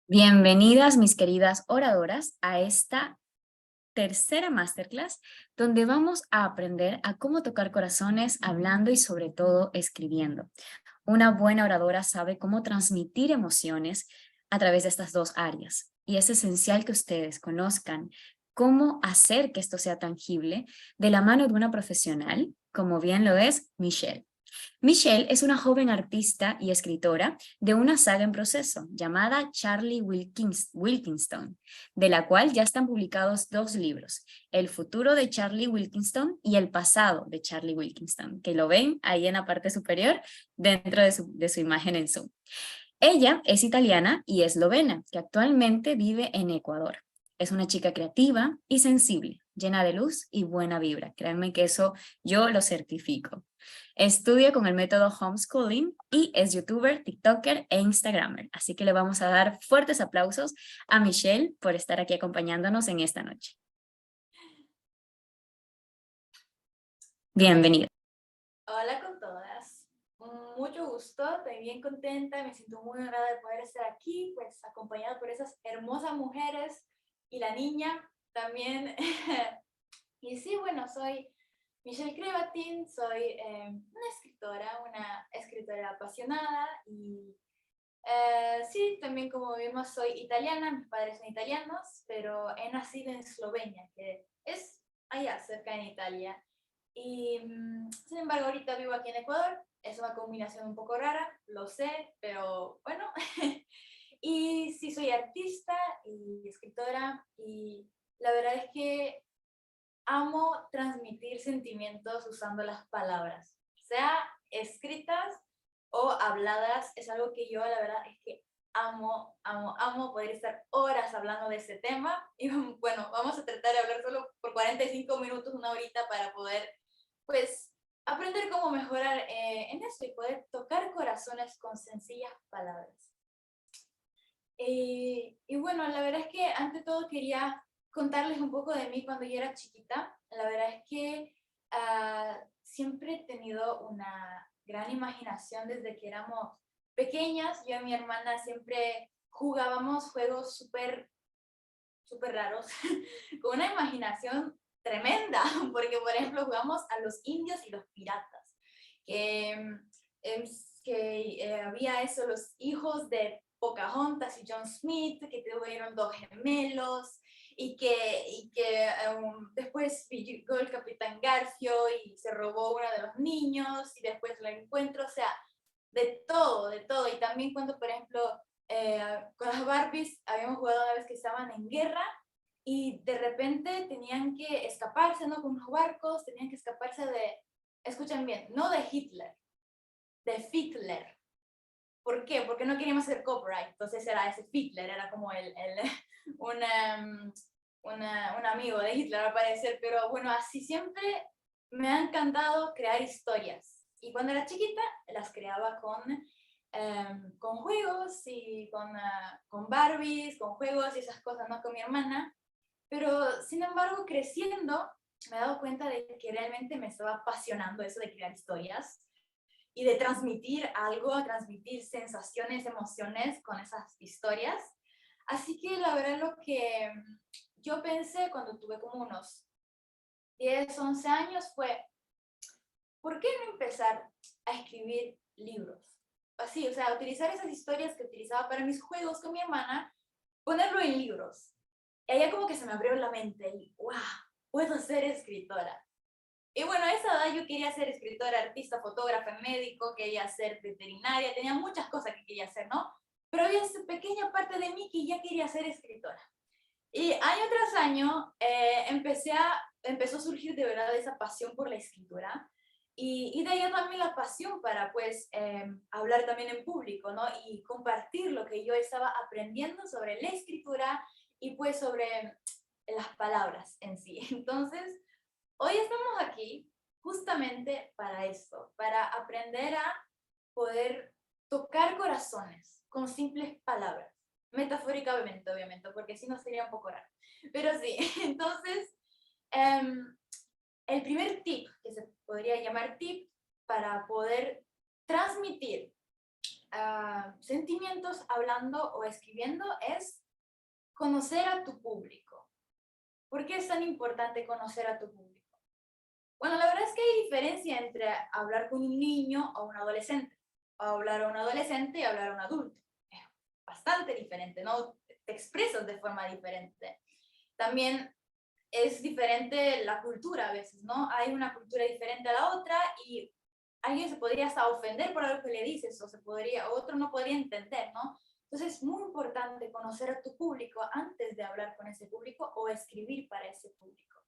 Bienvenidas, mis queridas oradoras, a esta tercera masterclass donde vamos a aprender a cómo tocar corazones hablando y sobre todo escribiendo. Una buena oradora sabe cómo transmitir emociones a través de estas dos áreas y es esencial que ustedes conozcan cómo hacer que esto sea tangible de la mano de una profesional, como bien lo es Michelle. Michelle es una joven artista y escritora de una saga en proceso llamada Charlie Wilkinson, de la cual ya están publicados dos libros, El futuro de Charlie Wilkinson y El pasado de Charlie Wilkinson, que lo ven ahí en la parte superior dentro de su imagen en Zoom. Ella es italiana y eslovena, que actualmente vive en Ecuador. Es una chica creativa y sensible, llena de luz y buena vibra. Créanme que eso yo lo certifico. Estudia con el método homeschooling y es youtuber, tiktoker e instagramer. Así que le vamos a dar fuertes aplausos a Michelle por estar aquí acompañándonos en esta noche. Bienvenida. Hola con todas, mucho gusto, estoy bien contenta, me siento muy honrada de poder estar aquí, pues acompañada por esas hermosas mujeres y la niña también. Y sí, bueno, soy Michelle Crevatin, soy una escritora apasionada y sí, también como vimos soy italiana, mis padres son italianos, pero he nacido en Eslovenia, que es allá cerca en Italia. Y sin embargo, ahorita vivo aquí en Ecuador. Es una combinación un poco rara, lo sé, pero bueno. Y sí, soy artista y escritora. Y la verdad es que amo transmitir sentimientos usando las palabras, sea escritas o habladas. Es algo que yo, la verdad, es que amo poder estar horas hablando de ese tema. Y bueno, vamos a tratar de hablar solo por 45 minutos, una horita, para poder pues aprender cómo mejorar en eso y poder tocar corazones con sencillas palabras. Y bueno, la verdad es que ante todo quería contarles un poco de mí cuando yo era chiquita. La verdad es que siempre he tenido una gran imaginación desde que éramos pequeñas. Yo y mi hermana siempre jugábamos juegos súper raros, con una imaginación tremenda, porque por ejemplo jugamos a los indios y los piratas, que, em, había eso, los hijos de Pocahontas y John Smith, que tuvieron dos gemelos, y que después llegó el Capitán Garfio y se robó uno de los niños, y después lo encuentro, o sea, de todo. Y también cuando, por ejemplo, con las Barbies habíamos jugado una vez que estaban en guerra y de repente tenían que escaparse, ¿no? Con unos barcos, tenían que escaparse de, escuchen bien, no de Hitler, de Hitler. ¿Por qué? Porque no queríamos hacer copyright, entonces era ese Hitler, era como un amigo de Hitler al parecer, pero bueno, así siempre me ha encantado crear historias. Y cuando era chiquita las creaba con juegos y con Barbies, con juegos y esas cosas, ¿no? Con mi hermana. Pero sin embargo, creciendo, me he dado cuenta de que realmente me estaba apasionando eso de crear historias y de transmitir algo, transmitir sensaciones, emociones con esas historias. Así que la verdad lo que yo pensé cuando tuve como unos 10, 11 años fue, ¿por qué no empezar a escribir libros? Así, o sea, utilizar esas historias que utilizaba para mis juegos con mi hermana, ponerlo en libros. Y allá como que se me abrió la mente y, wow, puedo ser escritora. Y bueno, a esa edad yo quería ser escritora, artista, fotógrafa, médico, quería ser veterinaria, tenía muchas cosas que quería hacer, ¿no? Pero había esa pequeña parte de mí que ya quería ser escritora. Y año tras año empezó a surgir de verdad esa pasión por la escritura, y de ahí también la pasión para pues hablar también en público, ¿no? Y compartir lo que yo estaba aprendiendo sobre la escritura y pues sobre las palabras en sí. Entonces, hoy estamos aquí justamente para esto, para aprender a poder tocar corazones con simples palabras, metafóricamente, obviamente, porque si no sería un poco raro. Pero sí, entonces, um, el primer tip, que se podría llamar tip, para poder transmitir sentimientos hablando o escribiendo es conocer a tu público. ¿Por qué es tan importante conocer a tu público? Bueno, la verdad es que hay diferencia entre hablar con un niño o un adolescente, o hablar a un adolescente y hablar a un adulto. Es bastante diferente, ¿no? Te expresas de forma diferente. También es diferente la cultura a veces, ¿no? Hay una cultura diferente a la otra y alguien se podría hasta ofender por algo que le dices o otro no podría entender, ¿no? Entonces es muy importante conocer a tu público antes de hablar con ese público o escribir para ese público.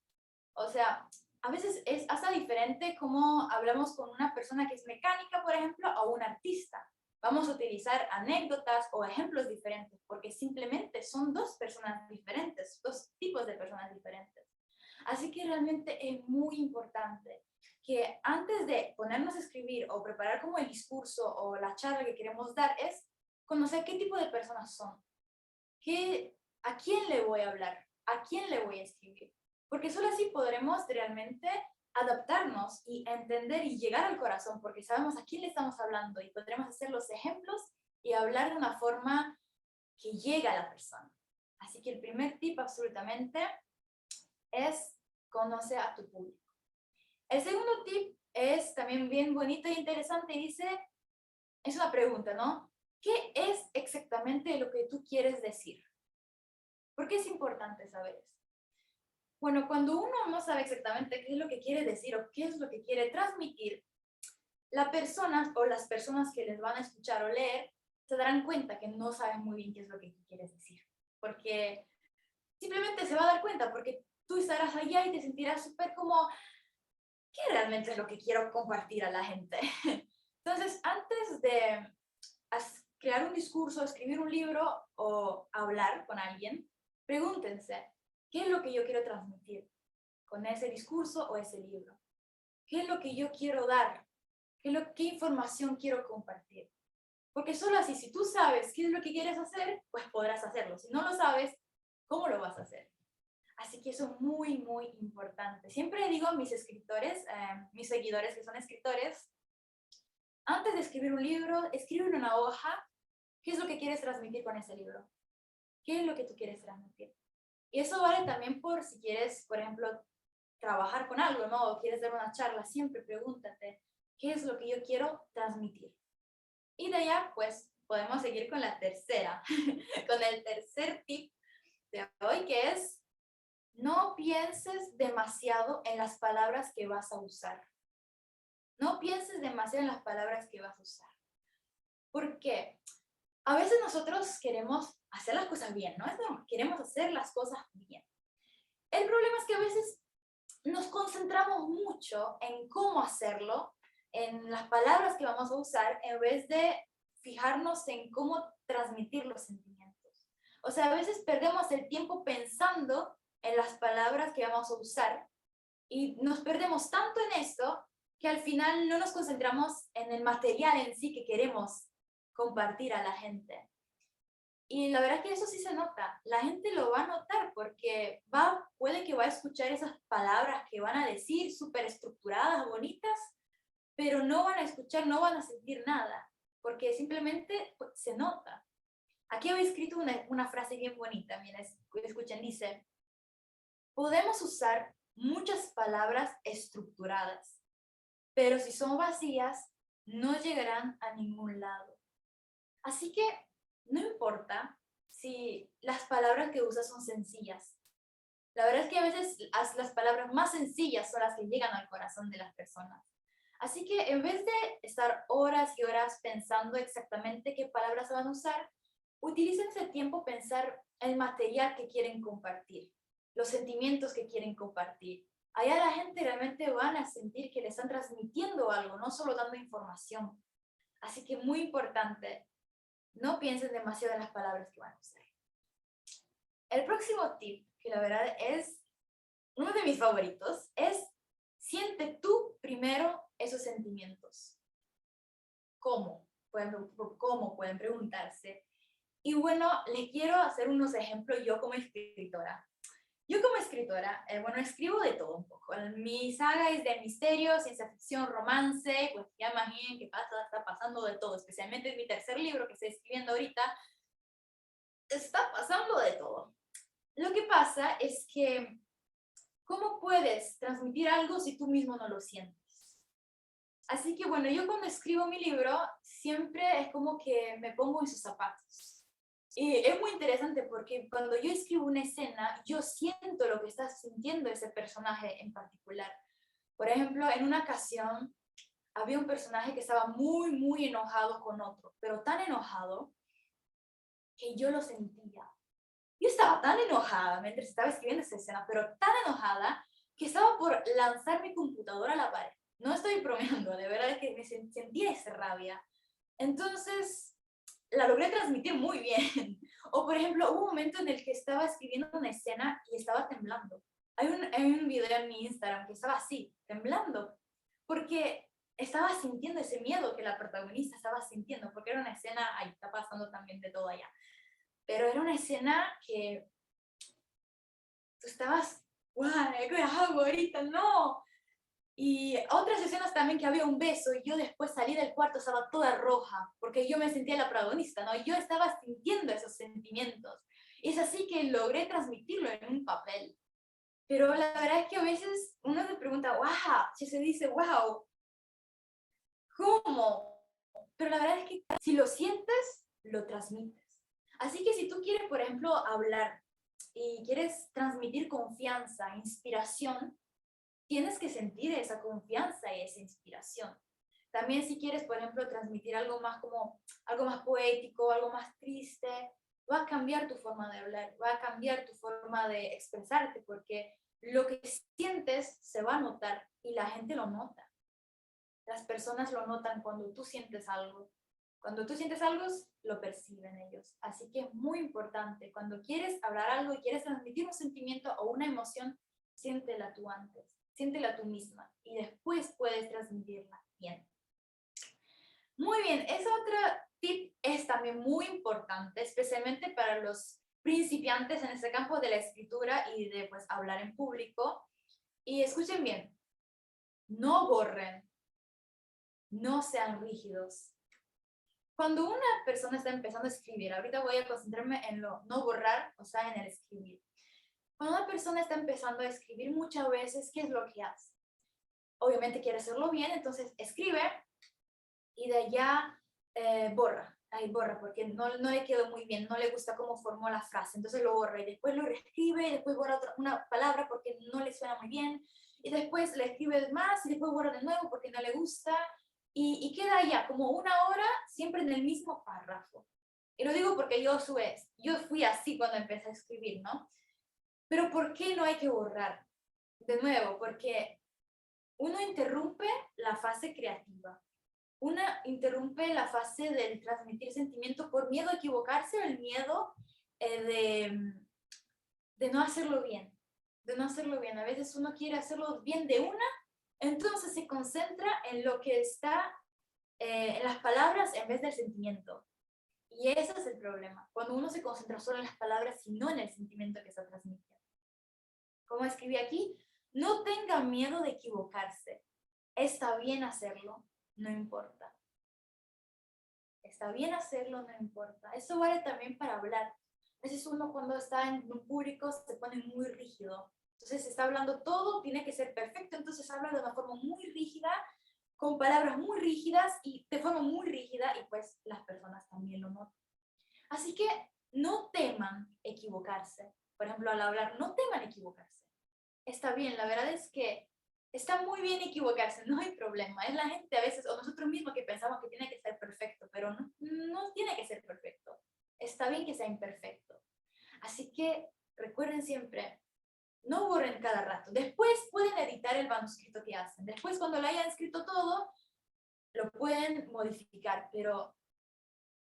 O sea, a veces es hasta diferente cómo hablamos con una persona que es mecánica, por ejemplo, o un artista. Vamos a utilizar anécdotas o ejemplos diferentes porque simplemente son dos personas diferentes, dos tipos de personas diferentes. Así que realmente es muy importante que antes de ponernos a escribir o preparar como el discurso o la charla que queremos dar es conocer qué tipo de personas son, a quién le voy a hablar, a quién le voy a escribir. Porque solo así podremos realmente adaptarnos y entender y llegar al corazón, porque sabemos a quién le estamos hablando y podremos hacer los ejemplos y hablar de una forma que llega a la persona. Así que el primer tip absolutamente es conocer a tu público. El segundo tip es también bien bonito e interesante y dice, es una pregunta, ¿no? ¿Qué es exactamente lo que tú quieres decir? ¿Por qué es importante saber eso? Bueno, cuando uno no sabe exactamente qué es lo que quiere decir o qué es lo que quiere transmitir, la persona o las personas que les van a escuchar o leer se darán cuenta que no saben muy bien qué es lo que quieres decir. Porque simplemente se va a dar cuenta, porque tú estarás allá y te sentirás súper como, ¿qué realmente es lo que quiero compartir a la gente? Entonces, antes de crear un discurso, escribir un libro o hablar con alguien, pregúntense, ¿qué es lo que yo quiero transmitir con ese discurso o ese libro? ¿Qué es lo que yo quiero dar? ¿Qué información quiero compartir? Porque solo así, si tú sabes qué es lo que quieres hacer, pues podrás hacerlo. Si no lo sabes, ¿cómo lo vas a hacer? Así que eso es muy, muy importante. Siempre digo a mis escritores, mis seguidores que son escritores, antes de escribir un libro, escribe en una hoja qué es lo que quieres transmitir con ese libro. ¿Qué es lo que tú quieres transmitir? Y eso vale también por si quieres, por ejemplo, trabajar con algo, ¿no? O quieres dar una charla, siempre pregúntate, ¿qué es lo que yo quiero transmitir? Y de allá, pues, podemos seguir con la tercera, con el tercer tip de hoy, que es, no pienses demasiado en las palabras que vas a usar. No pienses demasiado en las palabras que vas a usar. ¿Por qué? A veces nosotros queremos hacer las cosas bien, ¿no? Queremos hacer las cosas bien. El problema es que a veces nos concentramos mucho en cómo hacerlo, en las palabras que vamos a usar, en vez de fijarnos en cómo transmitir los sentimientos. O sea, a veces perdemos el tiempo pensando en las palabras que vamos a usar y nos perdemos tanto en esto que al final no nos concentramos en el material en sí que queremos compartir a la gente. Y la verdad es que eso sí se nota. La gente lo va a notar porque puede que va a escuchar esas palabras que van a decir súper estructuradas, bonitas, pero no van a escuchar, no van a sentir nada, porque simplemente pues, se nota. Aquí he escrito una frase bien bonita, mira, escuchen, dice, podemos usar muchas palabras estructuradas, pero si son vacías, no llegarán a ningún lado. Así que no importa si las palabras que usas son sencillas. La verdad es que a veces las palabras más sencillas son las que llegan al corazón de las personas. Así que en vez de estar horas y horas pensando exactamente qué palabras van a usar, utilicen ese tiempo pensar el material que quieren compartir, los sentimientos que quieren compartir. Allá la gente realmente van a sentir que le están transmitiendo algo, no solo dando información. Así que muy importante, no piensen demasiado en las palabras que van a usar. El próximo tip, que la verdad es uno de mis favoritos, es siente tú primero esos sentimientos. ¿Cómo? ¿Cómo? Pueden preguntarse. Y bueno, les quiero hacer unos ejemplos yo como escritora. Yo como escritora, bueno, escribo de todo un poco. Mi saga es de misterio, ciencia ficción, romance, pues ya imaginen que está pasando de todo, especialmente en mi tercer libro que estoy escribiendo ahorita, está pasando de todo. Lo que pasa es que, ¿cómo puedes transmitir algo si tú mismo no lo sientes? Así que bueno, yo cuando escribo mi libro, siempre es como que me pongo en sus zapatos. Y es muy interesante porque cuando yo escribo una escena, yo siento lo que está sintiendo ese personaje en particular. Por ejemplo, en una ocasión había un personaje que estaba muy, muy enojado con otro, pero tan enojado que yo lo sentía. Yo estaba tan enojada mientras estaba escribiendo esa escena, pero tan enojada que estaba por lanzar mi computadora a la pared. No estoy bromeando, de verdad que me sentía esa rabia. Entonces, la logré transmitir muy bien. O, por ejemplo, hubo un momento en el que estaba escribiendo una escena y estaba temblando. Hay un video en mi Instagram que estaba así, temblando, porque estaba sintiendo ese miedo que la protagonista estaba sintiendo, porque era una escena, ahí está pasando también de todo allá, pero era una escena que tú estabas, guau, ¿qué hago ahorita? No. Y otras escenas también que había un beso y yo después salí del cuarto, estaba toda roja, porque yo me sentía la protagonista, ¿no? Yo estaba sintiendo esos sentimientos. Es así que logré transmitirlo en un papel. Pero la verdad es que a veces uno se pregunta, wow, si se dice, wow, ¿cómo? Pero la verdad es que si lo sientes, lo transmites. Así que si tú quieres, por ejemplo, hablar y quieres transmitir confianza, inspiración, tienes que sentir esa confianza y esa inspiración. También si quieres, por ejemplo, transmitir algo más como algo más poético, algo más triste, va a cambiar tu forma de hablar, va a cambiar tu forma de expresarte, porque lo que sientes se va a notar y la gente lo nota. Las personas lo notan cuando tú sientes algo. Cuando tú sientes algo, lo perciben ellos. Así que es muy importante. Cuando quieres hablar algo y quieres transmitir un sentimiento o una emoción, siéntela tú antes. Siéntela tú misma y después puedes transmitirla bien. Muy bien, esa otra tip es también muy importante, especialmente para los principiantes en este campo de la escritura y de pues hablar en público. Y escuchen bien, no borren, no sean rígidos. Cuando una persona está empezando a escribir, ahorita voy a concentrarme en lo no borrar, o sea, en el escribir. Cuando una persona está empezando a escribir muchas veces, ¿qué es lo que hace? Obviamente quiere hacerlo bien, entonces escribe y de allá borra. Ahí borra porque no le quedó muy bien, no le gusta cómo formó la frase, entonces lo borra y después lo reescribe y después borra una palabra porque no le suena muy bien y después le escribe más y después borra de nuevo porque no le gusta y queda allá como una hora siempre en el mismo párrafo. Y lo digo porque yo fui así cuando empecé a escribir, ¿no? Pero ¿por qué no hay que borrar? De nuevo, porque uno interrumpe la fase creativa. Una interrumpe la fase del transmitir sentimiento por miedo a equivocarse o el miedo de no hacerlo bien. De no hacerlo bien. A veces uno quiere hacerlo bien de una, entonces se concentra en lo que está en las palabras en vez del sentimiento. Y ese es el problema. Cuando uno se concentra solo en las palabras y no en el sentimiento que está transmitiendo. Como escribí aquí, no tenga miedo de equivocarse. Está bien hacerlo, no importa. Está bien hacerlo, no importa. Eso vale también para hablar. A veces uno cuando está en un público se pone muy rígido. Entonces está hablando todo, tiene que ser perfecto, entonces habla de una forma muy rígida, con palabras muy rígidas y de forma muy rígida y pues las personas también lo notan. Así que no teman equivocarse. Por ejemplo, al hablar, no teman equivocarse. Está bien, la verdad es que está muy bien equivocarse, no hay problema. Es la gente a veces, o nosotros mismos que pensamos que tiene que ser perfecto, pero no tiene que ser perfecto. Está bien que sea imperfecto. Así que recuerden siempre, no borren cada rato. Después pueden editar el manuscrito que hacen. Después cuando lo hayan escrito todo, lo pueden modificar, pero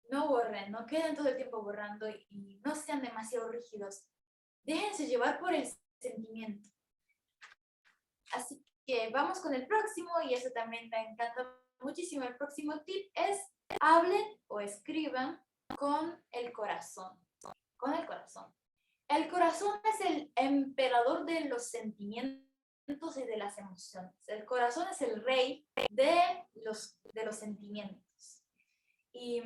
no borren, no queden todo el tiempo borrando y no sean demasiado rígidos. Déjense llevar por el sentimiento. Así que vamos con el próximo y eso también me encanta muchísimo. El próximo tip es hablen o escriban con el corazón. Con el corazón. El corazón es el emperador de los sentimientos y de las emociones. El corazón es el rey de los sentimientos. Y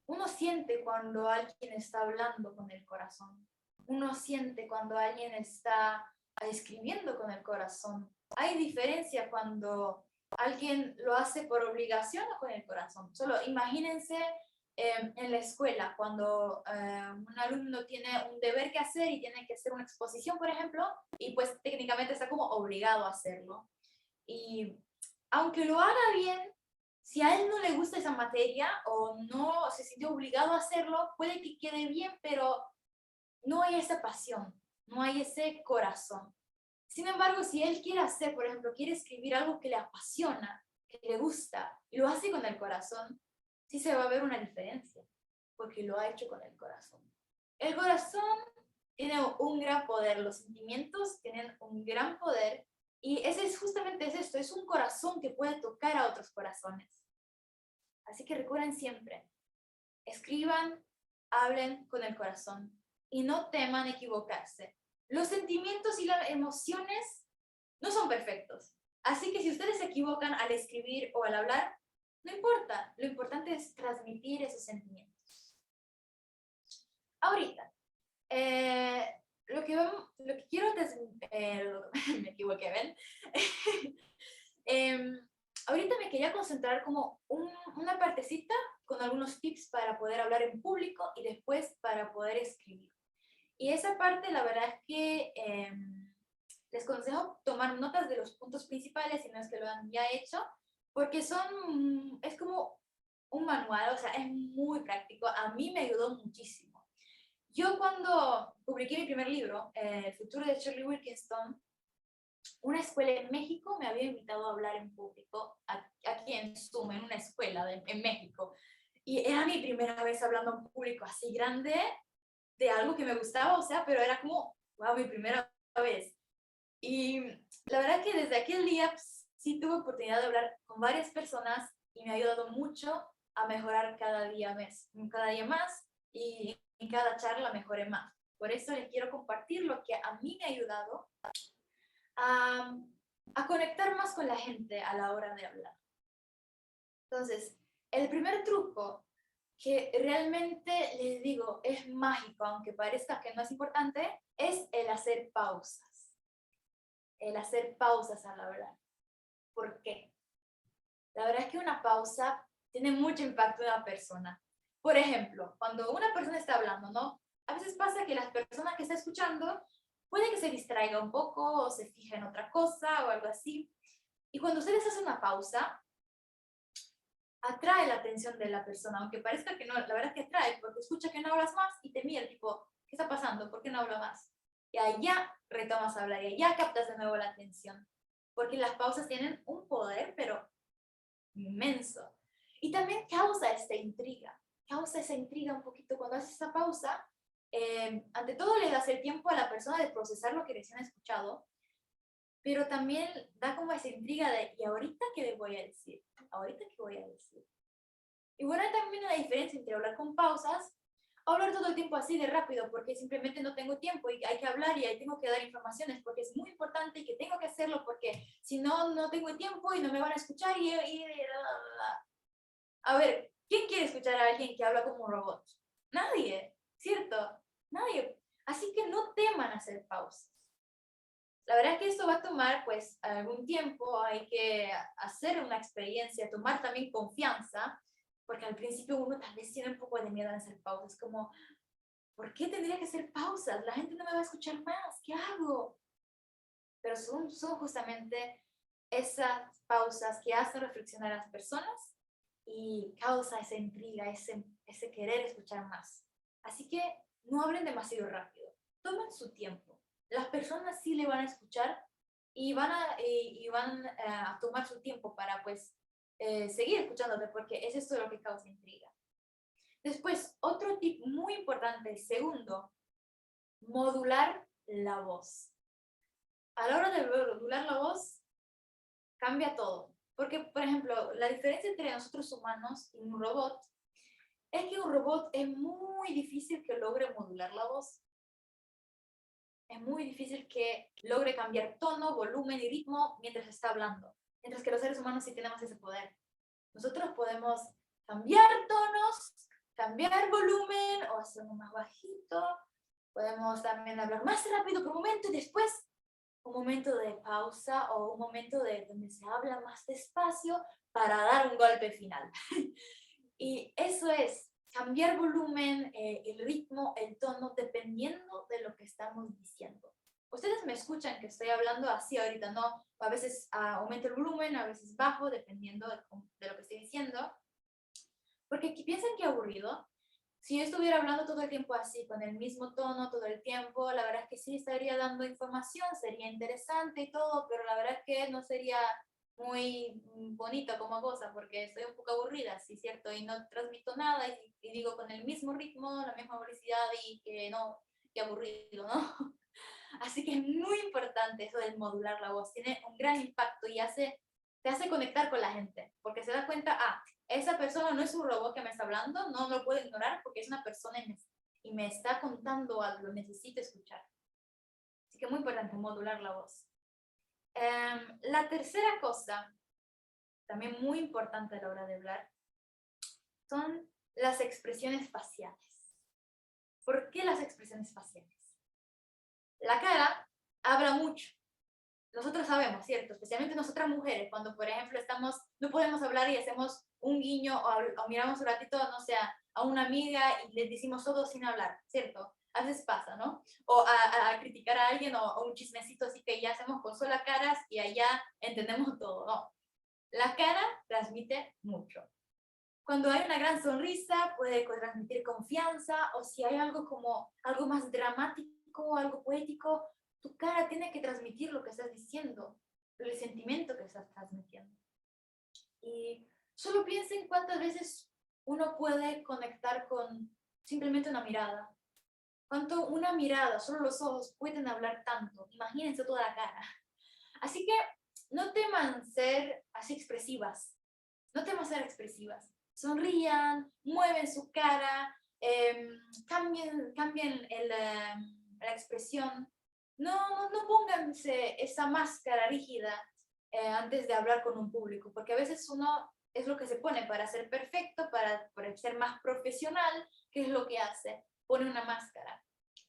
uno siente cuando alguien está hablando con el corazón. Uno siente cuando alguien está escribiendo con el corazón. Hay diferencia cuando alguien lo hace por obligación o con el corazón. Solo imagínense en la escuela, cuando un alumno tiene un deber que hacer y tiene que hacer una exposición, por ejemplo, y pues técnicamente está como obligado a hacerlo. Y aunque lo haga bien, si a él no le gusta esa materia o no se sintió obligado a hacerlo, puede que quede bien, pero no hay esa pasión, no hay ese corazón. Sin embargo, si él quiere hacer, por ejemplo, quiere escribir algo que le apasiona, que le gusta, y lo hace con el corazón, sí se va a ver una diferencia, porque lo ha hecho con el corazón. El corazón tiene un gran poder, los sentimientos tienen un gran poder, y ese es justamente esto, es un corazón que puede tocar a otros corazones. Así que recuerden siempre, escriban, hablen con el corazón y no teman equivocarse. Los sentimientos y las emociones no son perfectos. Así que si ustedes se equivocan al escribir o al hablar, no importa. Lo importante es transmitir esos sentimientos. Ahorita, lo que quiero me equivoqué, ¿ven? Ahorita me quería concentrar como una partecita con algunos tips para poder hablar en público y después para poder escribir. Y esa parte, la verdad es que les aconsejo tomar notas de los puntos principales, si no es que lo han ya hecho, porque es como un manual, o sea, es muy práctico. A mí me ayudó muchísimo. Yo cuando publiqué mi primer libro, El futuro de Shirley Wilkinson, una escuela en México me había invitado a hablar en público, aquí en Zoom, en una escuela en México. Y era mi primera vez hablando en público así grande, de algo que me gustaba, o sea, pero era como, wow, mi primera vez. Y la verdad que desde aquel día pues, sí tuve oportunidad de hablar con varias personas y me ha ayudado mucho a mejorar cada día más y en cada charla mejoré más. Por eso les quiero compartir lo que a mí me ha ayudado a, a conectar más con la gente a la hora de hablar. Entonces, el primer truco que realmente les digo es mágico, aunque parezca que no es importante, es el hacer pausas. El hacer pausas al hablar. ¿Por qué? La verdad es que una pausa tiene mucho impacto en la persona. Por ejemplo, cuando una persona está hablando, ¿no? A veces pasa que las personas que está escuchando puede que se distraiga un poco o se fije en otra cosa o algo así. Y cuando ustedes hacen una pausa, atrae la atención de la persona, aunque parezca que no, la verdad es que atrae, porque escucha que no hablas más y te mira, tipo, ¿qué está pasando? ¿Por qué no hablo más? Y allá retomas a hablar y allá captas de nuevo la atención, porque las pausas tienen un poder, pero inmenso. Y también causa esa intriga un poquito cuando haces esa pausa. Ante todo le das el tiempo a la persona de procesar lo que recién ha escuchado, pero también da como esa intriga de, ¿y ahorita qué le voy a decir? ¿Ahorita qué voy a decir? Y bueno, hay también una diferencia entre hablar con pausas o hablar todo el tiempo así de rápido, porque simplemente no tengo tiempo y hay que hablar y ahí tengo que dar informaciones porque es muy importante y que tengo que hacerlo porque si no, no tengo tiempo y no me van a escuchar A ver, ¿quién quiere escuchar a alguien que habla como un robot? Nadie, ¿cierto? Nadie. Así que no teman hacer pausas. La verdad es que esto va a tomar pues algún tiempo, hay que hacer una experiencia, tomar también confianza, porque al principio uno tal vez tiene un poco de miedo a hacer pausas, como, ¿por qué tendría que hacer pausas? La gente no me va a escuchar más, ¿qué hago? Pero son justamente esas pausas que hacen reflexionar a las personas y causa esa intriga, ese querer escuchar más. Así que no hablen demasiado rápido, tomen su tiempo. Las personas sí le van a escuchar y van a tomar su tiempo para pues seguir escuchándote porque es esto lo que causa intriga. Después, otro tip muy importante, segundo, modular la voz. A la hora de modular la voz, cambia todo. Porque, por ejemplo, la diferencia entre nosotros humanos y un robot es que un robot es muy difícil que logre modular la voz. Es muy difícil que logre cambiar tono, volumen y ritmo mientras está hablando. Mientras que los seres humanos sí tenemos ese poder. Nosotros podemos cambiar tonos, cambiar volumen o hacerlo más bajito. Podemos también hablar más rápido por un momento y después un momento de pausa o un momento de donde se habla más despacio para dar un golpe final. Y eso es cambiar volumen, el ritmo, el tono, dependiendo de lo que estamos diciendo. Ustedes me escuchan que estoy hablando así ahorita, ¿no? A veces aumento el volumen, a veces bajo, dependiendo de lo que estoy diciendo. Porque aquí piensan que aburrido. Si yo estuviera hablando todo el tiempo así, con el mismo tono todo el tiempo, la verdad es que sí estaría dando información, sería interesante y todo, pero la verdad es que no sería muy bonita como cosa, porque estoy un poco aburrida, sí, cierto, y no transmito nada y digo con el mismo ritmo, la misma velocidad y que no, que aburrido, ¿no? Así que es muy importante eso de modular la voz, tiene un gran impacto y te hace conectar con la gente, porque se da cuenta, esa persona no es un robot que me está hablando, no lo puedo ignorar porque es una persona y me está contando algo, necesito escuchar. Así que es muy importante modular la voz. La tercera cosa, también muy importante a la hora de hablar, son las expresiones faciales. ¿Por qué las expresiones faciales? La cara habla mucho. Nosotros sabemos, ¿cierto? Especialmente nosotras mujeres, cuando por ejemplo no podemos hablar y hacemos un guiño o miramos un ratito, no sé, a una amiga y le decimos todo sin hablar, ¿cierto? A veces pasa, ¿no? O a criticar a alguien o un chismecito así que ya hacemos con sola caras y allá entendemos todo, ¿no? La cara transmite mucho. Cuando hay una gran sonrisa puede transmitir confianza, o si hay algo como algo más dramático, algo poético, tu cara tiene que transmitir lo que estás diciendo, el sentimiento que estás transmitiendo. Y solo piensen cuántas veces uno puede conectar con simplemente una mirada. Cuánto una mirada, solo los ojos pueden hablar tanto. Imagínense toda la cara. Así que no teman ser así expresivas. No teman ser expresivas. Sonrían, mueven su cara, cambien la expresión. No pónganse esa máscara rígida antes de hablar con un público, porque a veces uno es lo que se pone para ser perfecto, para ser más profesional, ¿qué es lo que hace? Pone una máscara.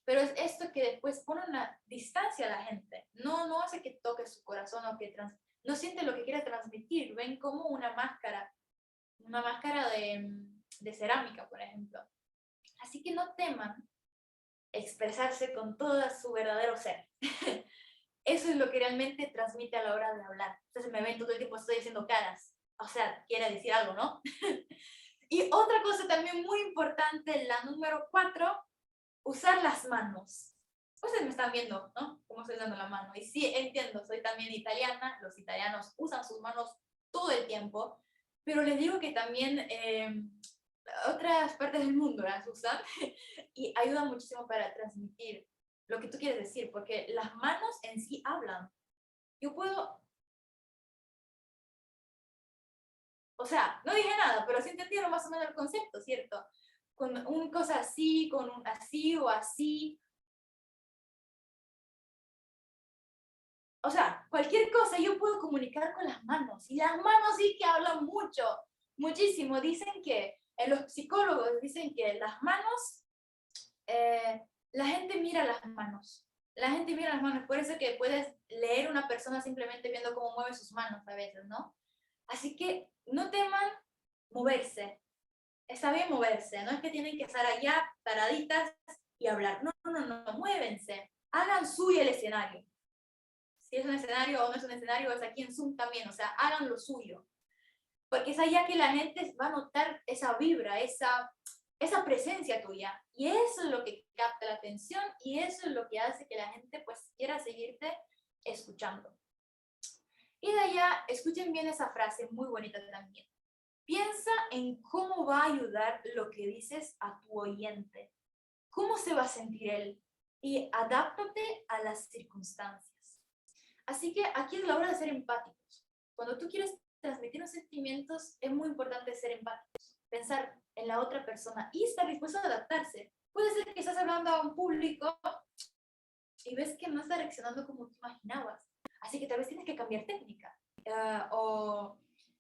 Pero es esto que después pone una distancia a la gente. No hace que toque su corazón o que no siente lo que quiere transmitir. Ven como una máscara de cerámica, por ejemplo. Así que no teman expresarse con todo su verdadero ser. Eso es lo que realmente transmite a la hora de hablar. Entonces me ven todo el tiempo, estoy haciendo caras. O sea, quiere decir algo, ¿no? Y otra cosa también muy importante, la número 4, usar las manos. Ustedes me están viendo, ¿no? Cómo estoy dando la mano. Y sí, entiendo, soy también italiana. Los italianos usan sus manos todo el tiempo. Pero les digo que también otras partes del mundo las usan y ayudan muchísimo para transmitir lo que tú quieres decir, porque las manos en sí hablan. Yo puedo, o sea, no dije nada, pero sí entendieron más o menos el concepto, ¿cierto? Con una cosa así, con un así o así. O sea, cualquier cosa yo puedo comunicar con las manos. Y las manos sí que hablan mucho, muchísimo. Dicen que, los psicólogos dicen que las manos, la gente mira las manos. La gente mira las manos. Por eso que puedes leer una persona simplemente viendo cómo mueve sus manos a veces, ¿no? Así que no teman moverse. Está bien moverse. No es que tienen que estar allá paraditas y hablar. No, muévense. Hagan suyo el escenario. Si es un escenario o no es un escenario, es aquí en Zoom también, o sea, hagan lo suyo. Porque es allá que la gente va a notar esa vibra, esa presencia tuya. Y eso es lo que capta la atención y eso es lo que hace que la gente pues quiera seguirte escuchando. Y de allá, escuchen bien esa frase, muy bonita también. Piensa en cómo va a ayudar lo que dices a tu oyente. ¿Cómo se va a sentir él? Y adáptate a las circunstancias. Así que aquí es la hora de ser empáticos. Cuando tú quieres transmitir los sentimientos, es muy importante ser empáticos. Pensar en la otra persona y estar dispuesto a adaptarse. Puede ser que estás hablando a un público y ves que no está reaccionando como tú imaginabas. Así que tal vez tienes que cambiar técnica. O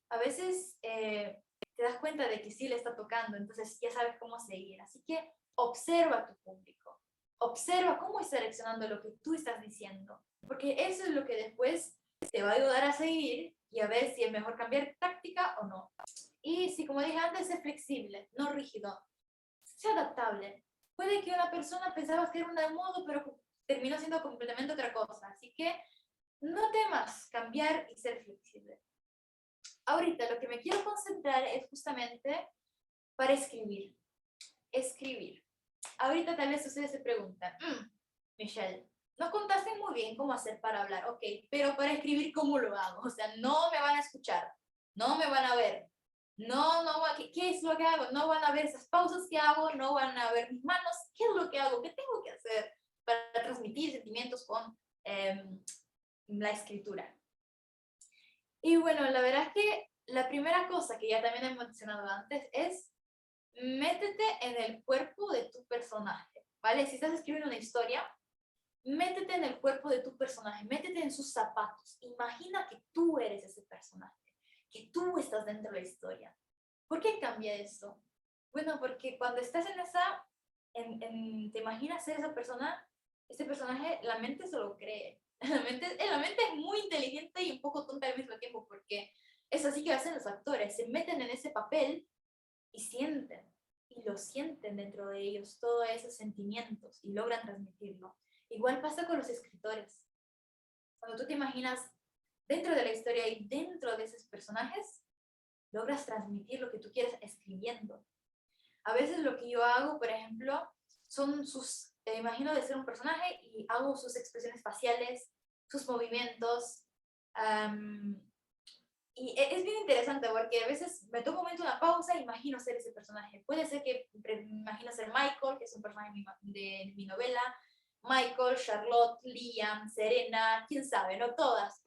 a veces te das cuenta de que sí le está tocando, entonces ya sabes cómo seguir. Así que observa a tu público. Observa cómo está reaccionando lo que tú estás diciendo. Porque eso es lo que después te va a ayudar a seguir y a ver si es mejor cambiar táctica o no. Y si, como dije antes, es flexible, no rígido. Sea adaptable. Puede que una persona pensaba que era un modo, pero terminó siendo completamente otra cosa. Así que no temas cambiar y ser flexible. Ahorita lo que me quiero concentrar es justamente para escribir. Escribir. Ahorita tal vez ustedes se preguntan, Michelle, nos contaste muy bien cómo hacer para hablar, ok, pero para escribir, ¿cómo lo hago? O sea, no me van a escuchar, no me van a ver, ¿qué es lo que hago? No van a ver esas pausas que hago, no van a ver mis manos, ¿qué es lo que hago? ¿Qué tengo que hacer para transmitir sentimientos con la escritura? Y bueno, la verdad es que la primera cosa que ya también he mencionado antes es métete en el cuerpo de tu personaje, ¿vale? Si estás escribiendo una historia, métete en el cuerpo de tu personaje, métete en sus zapatos, imagina que tú eres ese personaje, que tú estás dentro de la historia. ¿Por qué cambia esto? Bueno, porque cuando estás en esa, te imaginas ser esa persona, ese personaje, la mente se lo cree. La mente es muy inteligente y un poco tonta al mismo tiempo, porque es así que hacen los actores, se meten en ese papel y sienten, y lo sienten dentro de ellos, todos esos sentimientos, y logran transmitirlo. Igual pasa con los escritores. Cuando tú te imaginas dentro de la historia y dentro de esos personajes, logras transmitir lo que tú quieres escribiendo. A veces lo que yo hago, por ejemplo, son te imagino de ser un personaje y hago sus expresiones faciales, sus movimientos, y es bien interesante porque a veces me tomo un momento una pausa e imagino ser ese personaje. Puede ser que me imagino ser Michael, que es un personaje de mi novela, Michael, Charlotte, Liam, Serena, quién sabe, no todas.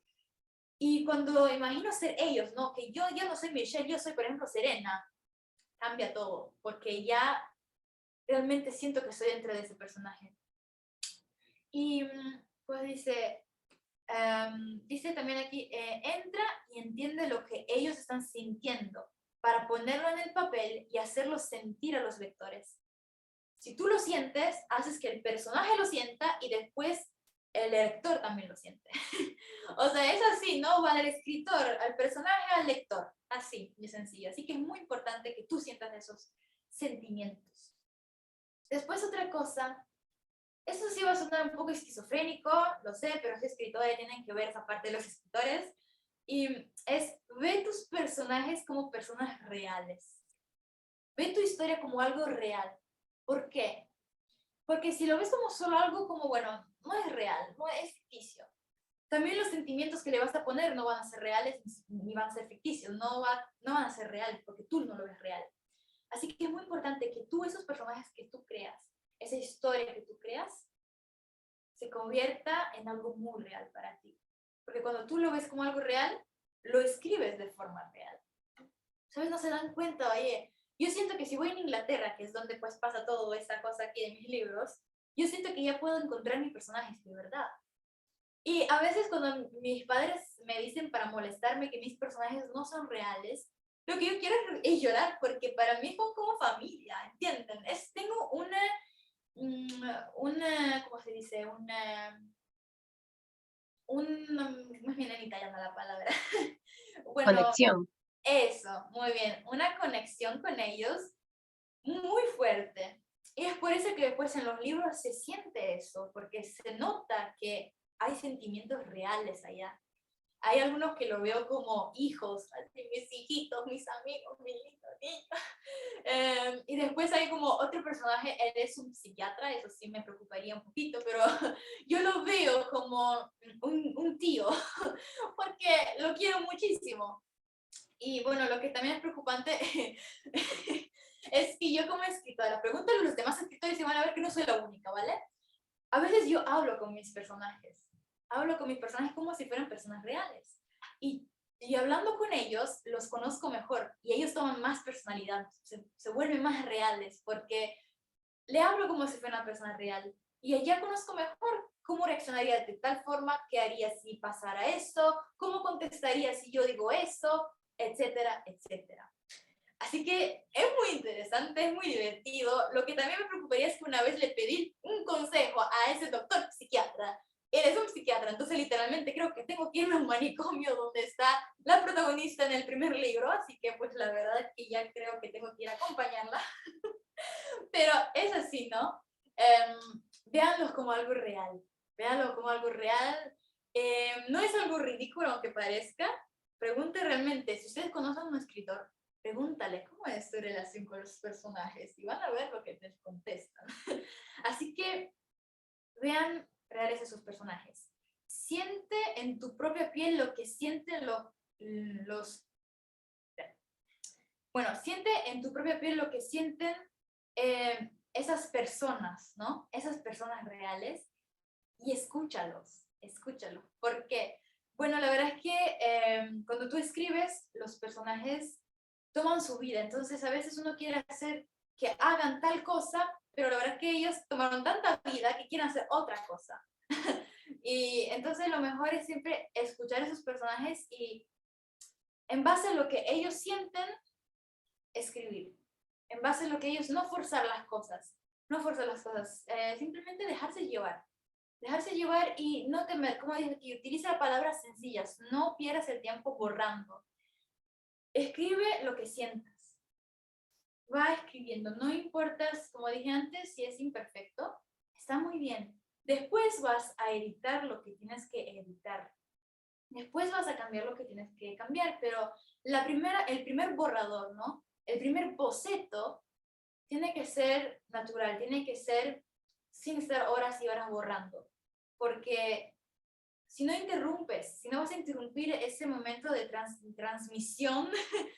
Y cuando imagino ser ellos, ¿no? Que yo ya no soy Michelle, yo soy, por ejemplo, Serena, cambia todo, porque ya realmente siento que estoy dentro de ese personaje. Y pues dice también aquí, entra y entiende lo que ellos están sintiendo para ponerlo en el papel y hacerlo sentir a los lectores. Si tú lo sientes, haces que el personaje lo sienta y después el lector también lo siente. O sea, es así, ¿no? Va del escritor al personaje al lector. Así, de sencillo. Así que es muy importante que tú sientas esos sentimientos. Después otra cosa, eso sí va a sonar un poco esquizofrénico, lo sé, pero los escritores tienen que ver esa parte de los escritores. Y ve tus personajes como personas reales. Ve tu historia como algo real. ¿Por qué? Porque si lo ves como solo algo como, bueno, no es real, no es ficticio. También los sentimientos que le vas a poner no van a ser reales ni van a ser ficticios, no van a ser reales porque tú no lo ves real. Así que es muy importante que tú, esos personajes que tú creas, esa historia que tú creas, se convierta en algo muy real para ti. Porque cuando tú lo ves como algo real, lo escribes de forma real. ¿Sabes? No se dan cuenta, oye, yo siento que si voy a Inglaterra, que es donde pues pasa toda esta cosa aquí de mis libros, yo siento que ya puedo encontrar mis personajes de verdad. Y a veces cuando mis padres me dicen para molestarme que mis personajes no son reales, lo que yo quiero es llorar, porque para mí son como familia, ¿entienden? Tengo ¿cómo se dice? Más bien en italiano la palabra. Bueno, Conexión. eso, muy bien, una conexión con ellos muy fuerte. Y es por eso que después en los libros se siente eso, porque se nota que hay sentimientos reales allá. Hay algunos que lo veo como hijos, así, mis hijitos, mis amigos, mis lindos niños. Y después hay como otro personaje, él es un psiquiatra, eso sí me preocuparía un poquito, pero yo lo veo como un tío, porque lo quiero muchísimo. Y bueno, lo que también es preocupante es que yo como escritora, pregúntale a los demás escritores y van a ver que no soy la única, ¿vale? A veces yo hablo con mis personajes como si fueran personas reales. Y Y hablando con ellos, los conozco mejor y ellos toman más personalidad, se vuelven más reales porque le hablo como si fuera una persona real y allá conozco mejor cómo reaccionaría de tal forma, qué haría si pasara esto, cómo contestaría si yo digo esto, etcétera, etcétera. Así que es muy interesante, es muy divertido. Lo que también me preocuparía es que una vez le pedí un consejo a ese doctor psiquiatra. Él es un psiquiatra, entonces literalmente creo que tengo que irme a un manicomio donde está la protagonista en el primer libro, así que pues la verdad es que ya creo que tengo que ir a acompañarla. Pero es así, ¿no? Véanlos como algo real, véanlo como algo real. No es algo ridículo aunque parezca. Pregunte realmente, si ustedes conocen a un escritor, pregúntale cómo es su relación con los personajes y van a ver lo que les contestan. Así que vean reales a sus personajes. Siente en tu propia piel lo que sienten los... Bueno, siente en tu propia piel lo que sienten esas personas, ¿no? Esas personas reales y escúchalos, escúchalos. ¿Por qué? Bueno, la verdad es que cuando tú escribes, los personajes toman su vida, entonces a veces uno quiere hacer que hagan tal cosa, pero la verdad es que ellos tomaron tanta vida que quieren hacer otra cosa. Y entonces lo mejor es siempre escuchar a esos personajes y en base a lo que ellos sienten, escribir. En base a lo que ellos, no forzar las cosas, no forzar las cosas, simplemente dejarse llevar y no temer, como dije aquí, utiliza palabras sencillas, no pierdas el tiempo borrando. Escribe lo que sientas, va escribiendo, no importa, como dije antes, si es imperfecto, está muy bien. Después vas a editar lo que tienes que editar. Después vas a cambiar lo que tienes que cambiar, pero el primer borrador, ¿no? El primer boceto tiene que ser natural, tiene que ser sin estar horas y horas borrando, porque si no interrumpes, si no vas a interrumpir ese momento de transmisión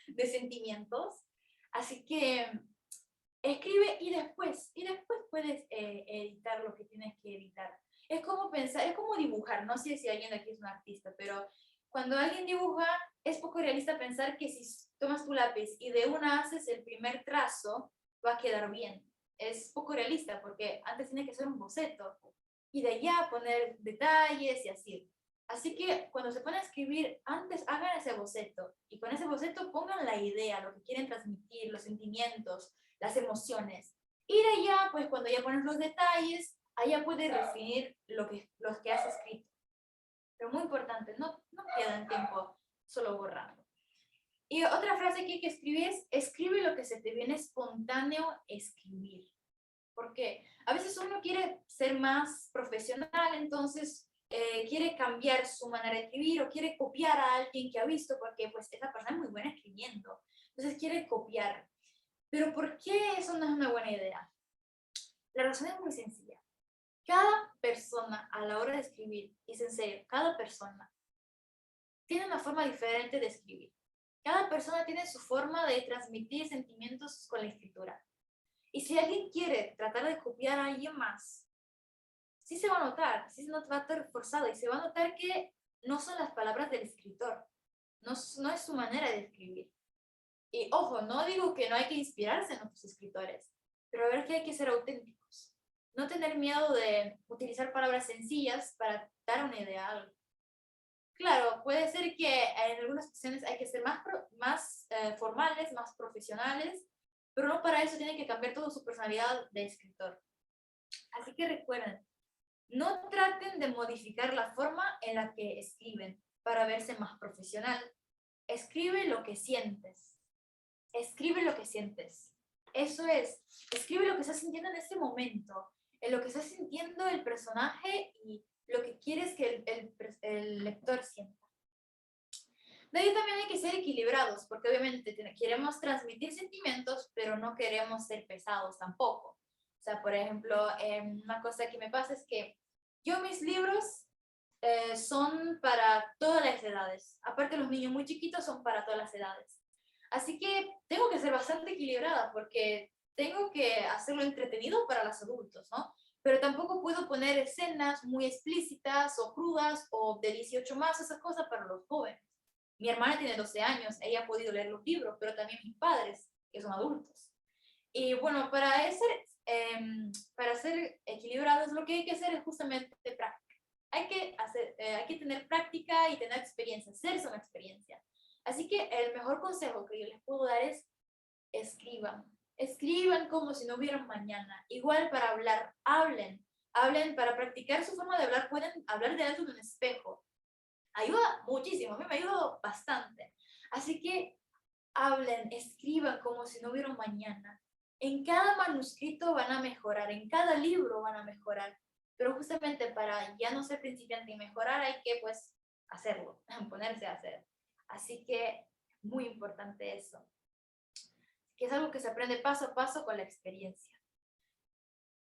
de sentimientos, así que escribe y después puedes editar lo que tienes que editar. Es como pensar, es como dibujar, no sé si alguien aquí es un artista, pero cuando alguien dibuja es poco realista pensar que si tomas tu lápiz y de una haces el primer trazo, va a quedar bien. Es poco realista porque antes tiene que ser un boceto y de allá poner detalles y así. Así que cuando se ponen a escribir, antes hagan ese boceto y con ese boceto pongan la idea, lo que quieren transmitir, los sentimientos, las emociones. Y de allá, pues cuando ya pones los detalles, allá puedes definir los que has escrito. Pero muy importante, no queda en tiempo solo borrando. Y otra frase que hay que escribir es, escribe lo que se te viene espontáneo escribir. Porque a veces uno quiere ser más profesional, entonces quiere cambiar su manera de escribir o quiere copiar a alguien que ha visto, porque pues esa persona es muy buena escribiendo. Entonces quiere copiar. Pero ¿por qué eso no es una buena idea? La razón es muy sencilla. Cada persona a la hora de escribir, y es en serio, cada persona tiene una forma diferente de escribir. Cada persona tiene su forma de transmitir sentimientos con la escritura. Y si alguien quiere tratar de copiar a alguien más, sí se va a notar, sí se va a notar forzado y se va a notar que no son las palabras del escritor, no es su manera de escribir. Y ojo, no digo que no hay que inspirarse en otros escritores, pero a ver que hay que ser auténticos. No tener miedo de utilizar palabras sencillas para dar una idea a algo. Claro, puede ser que en algunas ocasiones hay que ser más formales, más profesionales, pero no para eso tiene que cambiar toda su personalidad de escritor. Así que recuerden, no traten de modificar la forma en la que escriben para verse más profesional. Escribe lo que sientes. Escribe lo que sientes. Eso es, escribe lo que estás sintiendo en ese momento, en lo que está sintiendo el personaje y lo que quieres que el lector sienta. De ahí también hay que ser equilibrados, porque obviamente queremos transmitir sentimientos, pero no queremos ser pesados tampoco. O sea, por ejemplo, una cosa que me pasa es que yo mis libros son para todas las edades. Aparte, los niños muy chiquitos son para todas las edades. Así que tengo que ser bastante equilibrada porque tengo que hacerlo entretenido para los adultos, ¿no? Pero tampoco puedo poner escenas muy explícitas o crudas o de 18 más, esas cosas para los jóvenes. Mi hermana tiene 12 años, ella ha podido leer los libros, pero también mis padres, que son adultos. Y bueno, para ser equilibrados, lo que hay que hacer es justamente práctica. Hay que tener práctica y tener experiencia, hacerse una experiencia. Así que el mejor consejo que yo les puedo dar es escriban. Escriban como si no hubiera mañana. Igual para hablar, hablen. Hablen para practicar su forma de hablar. Pueden hablar delante de un espejo. Ayuda muchísimo, a mí me ayuda bastante. Así que hablen, escriban como si no hubiera un mañana. En cada manuscrito van a mejorar, en cada libro van a mejorar. Pero justamente para ya no ser principiante y mejorar hay que pues hacerlo, ponerse a hacer. Así que muy importante eso, que es algo que se aprende paso a paso con la experiencia.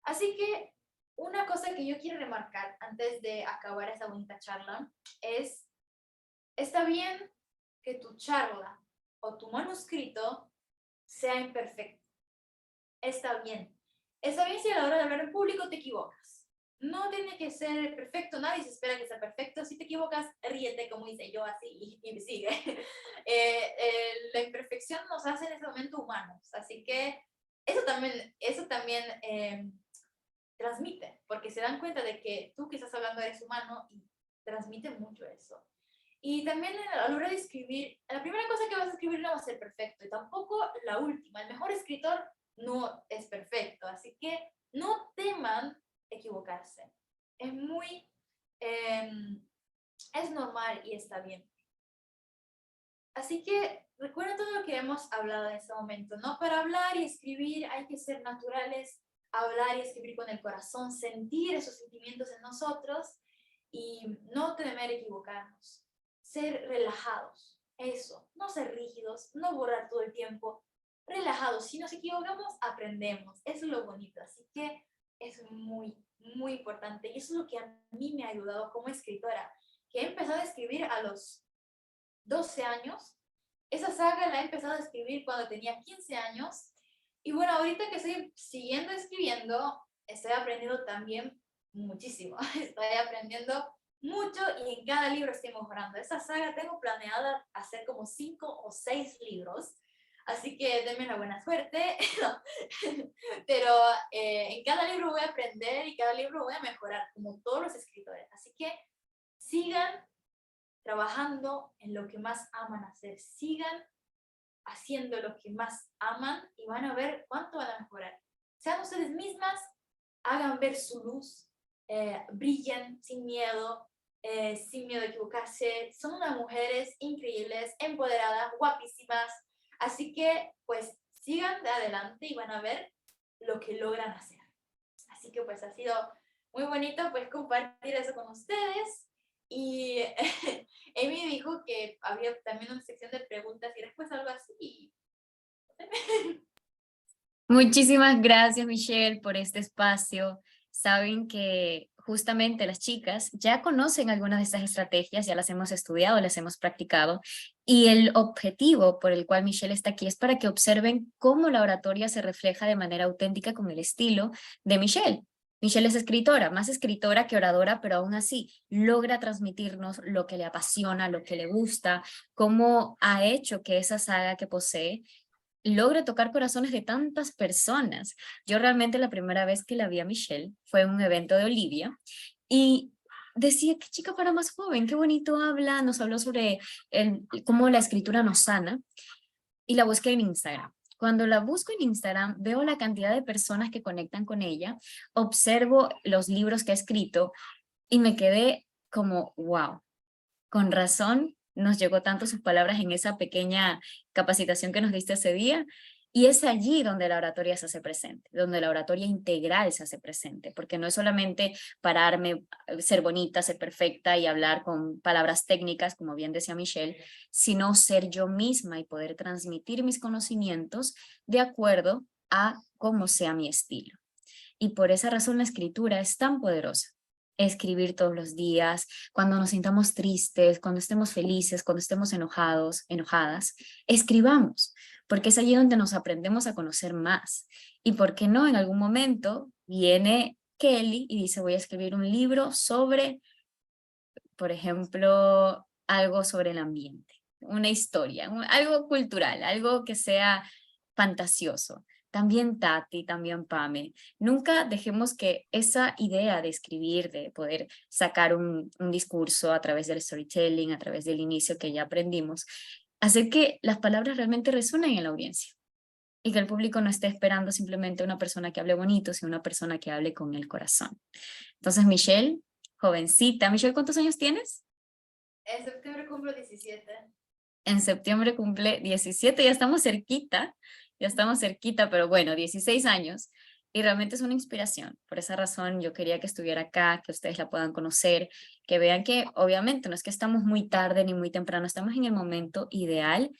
Así que una cosa que yo quiero remarcar antes de acabar esta bonita charla es, está bien que tu charla o tu manuscrito sea imperfecto. Está bien. Está bien si a la hora de hablar en público te equivocas. No tiene que ser perfecto, nadie se espera que sea perfecto. Si te equivocas, ríete, como hice yo, así, y sigue. La imperfección nos hace en ese momento humanos, así que eso también transmite, porque se dan cuenta de que tú que estás hablando eres humano y transmite mucho eso. Y también a la hora de escribir, la primera cosa que vas a escribir no va a ser perfecto, y tampoco la última. El mejor escritor no es perfecto, así que no teman equivocarse. Es muy, es normal y está bien. Así que recuerda todo lo que hemos hablado en este momento, ¿no? Para hablar y escribir hay que ser naturales, hablar y escribir con el corazón, sentir esos sentimientos en nosotros y no temer equivocarnos. Ser relajados, eso, no ser rígidos, no borrar todo el tiempo, relajados. Si nos equivocamos, aprendemos, eso es lo bonito. Así que es muy, muy importante y eso es lo que a mí me ha ayudado como escritora, que he empezado a escribir a los 12 años. Esa saga la he empezado a escribir cuando tenía 15 años. Y bueno, ahorita que estoy siguiendo escribiendo, estoy aprendiendo también muchísimo. Estoy aprendiendo mucho y en cada libro estoy mejorando. Esa saga tengo planeada hacer como 5 o 6 libros. Así que denme la buena suerte. Pero en cada libro voy a aprender y cada libro voy a mejorar, como todos los escritores. Así que sigan trabajando en lo que más aman hacer. Sigan haciendo lo que más aman y van a ver cuánto van a mejorar. Sean ustedes mismas, hagan ver su luz, brillen sin miedo a equivocarse. Son unas mujeres increíbles, empoderadas, guapísimas. Así que, pues, sigan de adelante y van a ver lo que logran hacer. Así que, pues, ha sido muy bonito, pues, compartir eso con ustedes. Y Amy dijo que había también una sección de preguntas y respuestas, algo así. Muchísimas gracias, Michelle, por este espacio. Saben que justamente las chicas ya conocen algunas de estas estrategias, ya las hemos estudiado, las hemos practicado, y el objetivo por el cual Michelle está aquí es para que observen cómo la oratoria se refleja de manera auténtica con el estilo de Michelle. Michelle es escritora, más escritora que oradora, pero aún así logra transmitirnos lo que le apasiona, lo que le gusta, cómo ha hecho que esa saga que posee logre tocar corazones de tantas personas. Yo realmente la primera vez que la vi a Michelle fue en un evento de Olivia y decía, qué chica para más joven, qué bonito habla, nos habló sobre cómo la escritura nos sana y la busqué en Instagram. Cuando la busco en Instagram, veo la cantidad de personas que conectan con ella, observo los libros que ha escrito y me quedé como, wow, con razón nos llegó tanto sus palabras en esa pequeña capacitación que nos diste ese día. Y es allí donde la oratoria se hace presente, donde la oratoria integral se hace presente, porque no es solamente pararme, ser bonita, ser perfecta y hablar con palabras técnicas, como bien decía Michelle, sino ser yo misma y poder transmitir mis conocimientos de acuerdo a cómo sea mi estilo. Y por esa razón la escritura es tan poderosa. Escribir todos los días, cuando nos sintamos tristes, cuando estemos felices, cuando estemos enojados, enojadas, escribamos, porque es allí donde nos aprendemos a conocer más. Y por qué no, en algún momento viene Kelly y dice, voy a escribir un libro sobre, por ejemplo, algo sobre el ambiente. una historia, algo cultural, algo que sea fantasioso. También Tati, también Pame. Nunca dejemos que esa idea de escribir, de poder sacar un discurso a través del storytelling, a través del inicio que ya aprendimos, hacer que las palabras realmente resuenen en la audiencia y que el público no esté esperando simplemente una persona que hable bonito, sino una persona que hable con el corazón. Entonces, Michelle, jovencita. Michelle, ¿cuántos años tienes? En septiembre cumplo 17. En septiembre cumple 17, ya estamos cerquita, pero bueno, 16 años. Y realmente es una inspiración. Por esa razón yo quería que estuviera acá, que ustedes la puedan conocer, que vean que obviamente no es que estamos muy tarde ni muy temprano, estamos en el momento ideal.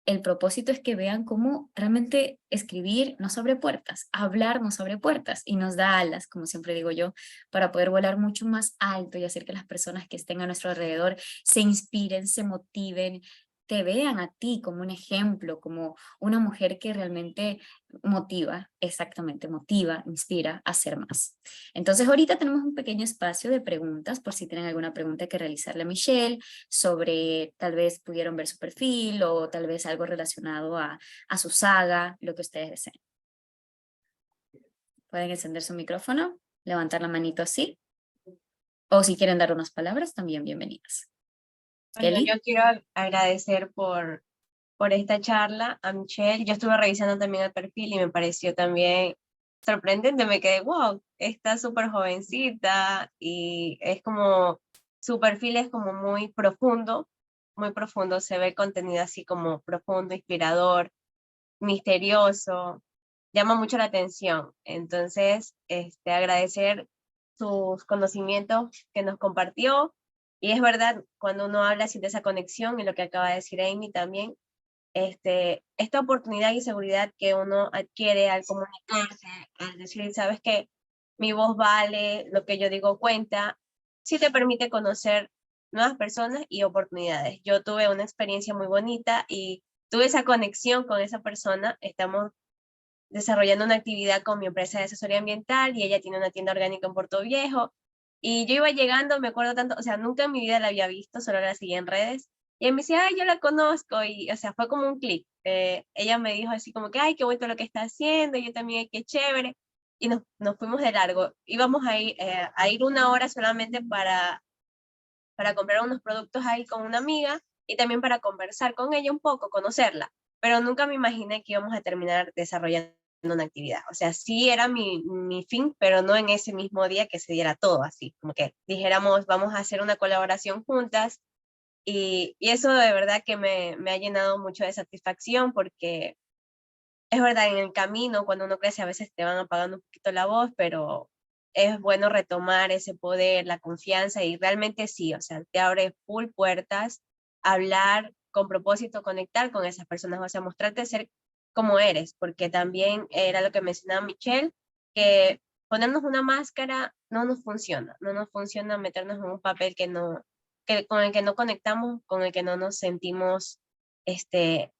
El propósito es que vean cómo realmente escribir nos abre puertas, hablar nos abre puertas y nos da alas, como siempre digo yo, para poder volar mucho más alto y hacer que las personas que estén a nuestro alrededor se inspiren, se motiven, te vean a ti como un ejemplo, como una mujer que realmente motiva, exactamente, motiva, inspira a hacer más. Entonces ahorita tenemos un pequeño espacio de preguntas por si tienen alguna pregunta que realizarle a Michelle sobre tal vez pudieron ver su perfil o tal vez algo relacionado a su saga, lo que ustedes deseen. Pueden encender su micrófono, levantar la manito así, o si quieren dar unas palabras, también bienvenidas. Bueno, Kelly. yo quiero agradecer por esta charla a Michelle. Yo estuve revisando también el perfil y me pareció también sorprendente. Me quedé, wow, está súper jovencita y es como, su perfil es como muy profundo. Se ve el contenido así como profundo, inspirador, misterioso, llama mucho la atención. Entonces, agradecer sus conocimientos que nos compartió. Y es verdad, cuando uno habla, siente esa conexión, y lo que acaba de decir Amy también, esta oportunidad y seguridad que uno adquiere al comunicarse, al decir, sabes que mi voz vale, lo que yo digo cuenta, sí te permite conocer nuevas personas y oportunidades. Yo tuve una experiencia muy bonita y tuve esa conexión con esa persona. Estamos desarrollando una actividad con mi empresa de asesoría ambiental y ella tiene una tienda orgánica en Puerto Viejo. Y yo iba llegando, me acuerdo tanto, o sea, nunca en mi vida la había visto, solo la seguía en redes. Y él me decía, ay, yo la conozco, y, o sea, fue como un clic. Ella me dijo así como que, ay, qué bonito lo que está haciendo, yo también, qué chévere. Y nos fuimos de largo. Íbamos a ir una hora solamente para comprar unos productos ahí con una amiga y también para conversar con ella un poco, conocerla. Pero nunca me imaginé que íbamos a terminar desarrollando una actividad. O sea, sí era mi fin, pero no en ese mismo día que se diera todo así, como que dijéramos, vamos a hacer una colaboración juntas. Y eso de verdad que me ha llenado mucho de satisfacción, porque es verdad, en el camino, cuando uno crece, a veces te van apagando un poquito la voz, pero es bueno retomar ese poder, la confianza, y realmente sí, o sea, te abre full puertas, hablar con propósito, conectar con esas personas, o sea, mostrarte ser como eres, porque también era lo que mencionaba Michelle, que ponernos una máscara no nos funciona meternos en un papel con el que no conectamos, con el que no nos sentimos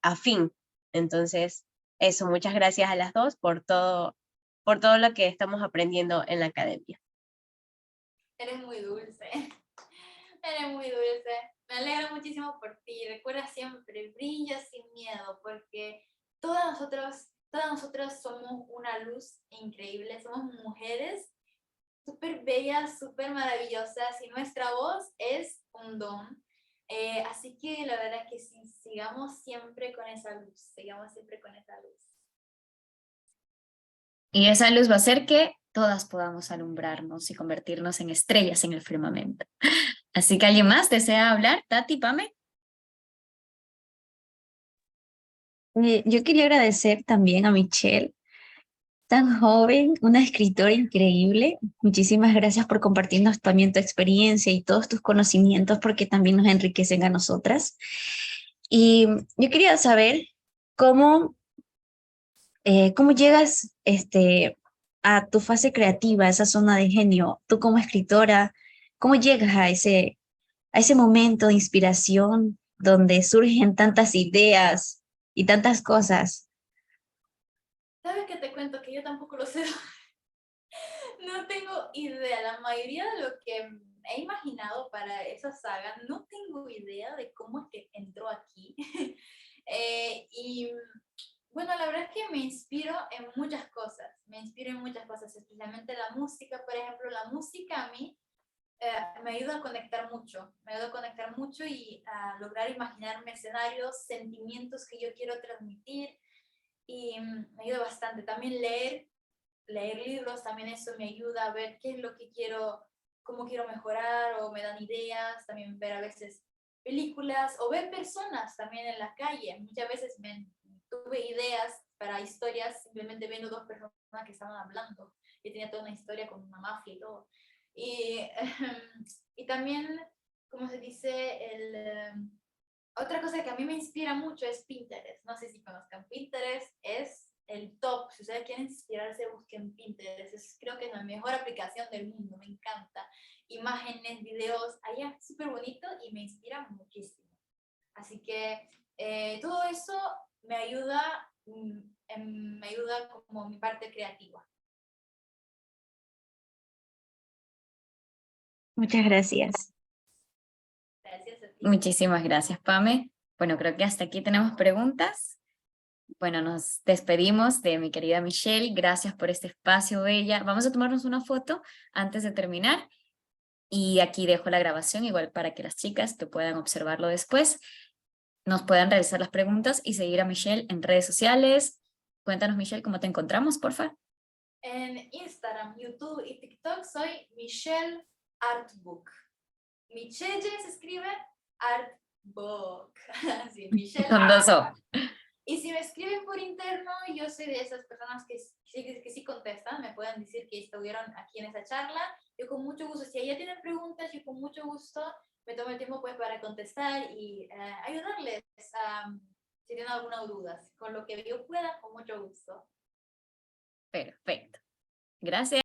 afín. Entonces, eso, muchas gracias a las dos por todo lo que estamos aprendiendo en la academia. Eres muy dulce. Eres muy dulce. Me alegro muchísimo por ti. Recuerda siempre, brilla sin miedo, porque todas nosotras somos una luz increíble. Somos mujeres súper bellas, súper maravillosas, y nuestra voz es un don. Así que la verdad es que sí, sigamos siempre con esa luz, sigamos siempre con esa luz. Y esa luz va a hacer que todas podamos alumbrarnos y convertirnos en estrellas en el firmamento. Así que ¿alguien más desea hablar? Tati, Pame. Yo quería agradecer también a Michelle, tan joven, una escritora increíble. Muchísimas gracias por compartirnos también tu experiencia y todos tus conocimientos, porque también nos enriquecen a nosotras. Y yo quería saber cómo, cómo llegas a tu fase creativa, a esa zona de genio, tú como escritora, cómo llegas a ese momento de inspiración donde surgen tantas ideas y tantas cosas. ¿Sabes qué te cuento? Que yo tampoco lo sé. No tengo idea. La mayoría he imaginado para esa saga, no tengo idea de cómo es que entró aquí. Y bueno, la verdad es que me inspiro en muchas cosas, especialmente la música, por ejemplo, la música a mí me ayuda a conectar mucho y a lograr imaginarme escenarios, sentimientos que yo quiero transmitir y me ayuda bastante. También leer libros, también eso me ayuda a ver qué es lo que quiero, cómo quiero mejorar o me dan ideas, también ver a veces películas o ver personas también en la calle. Muchas veces tuve ideas para historias simplemente viendo dos personas que estaban hablando. Yo tenía toda una historia con una mafia y todo. Y, y también, como se dice, otra cosa que a mí me inspira mucho es Pinterest. No sé si conozcan Pinterest, es el top. Si ustedes quieren inspirarse, busquen Pinterest. Creo que es la mejor aplicación del mundo, me encanta. Imágenes, videos, allá es súper bonito y me inspira muchísimo. Así que todo eso me ayuda como mi parte creativa. Muchas gracias. Gracias a ti. Muchísimas gracias, Pame. Bueno, creo que hasta aquí tenemos preguntas. Bueno, nos despedimos de mi querida Michelle. Gracias por este espacio, Bella. Vamos a tomarnos una foto antes de terminar. Y aquí dejo la grabación, igual para que las chicas que puedan observarlo después, nos puedan realizar las preguntas y seguir a Michelle en redes sociales. Cuéntanos, Michelle, ¿cómo te encontramos, porfa? En Instagram, YouTube y TikTok soy Michelle Artbook. Michelle se escribe Artbook. Sí, Michelle Con dos O. Y si me escriben por interno, yo soy de esas personas que sí contestan, me pueden decir que estuvieron aquí en esa charla. Yo con mucho gusto, si ella tienen preguntas, yo con mucho gusto me tomo el tiempo pues para contestar y ayudarles si tienen alguna duda. Con lo que yo pueda, con mucho gusto. Perfecto. Gracias.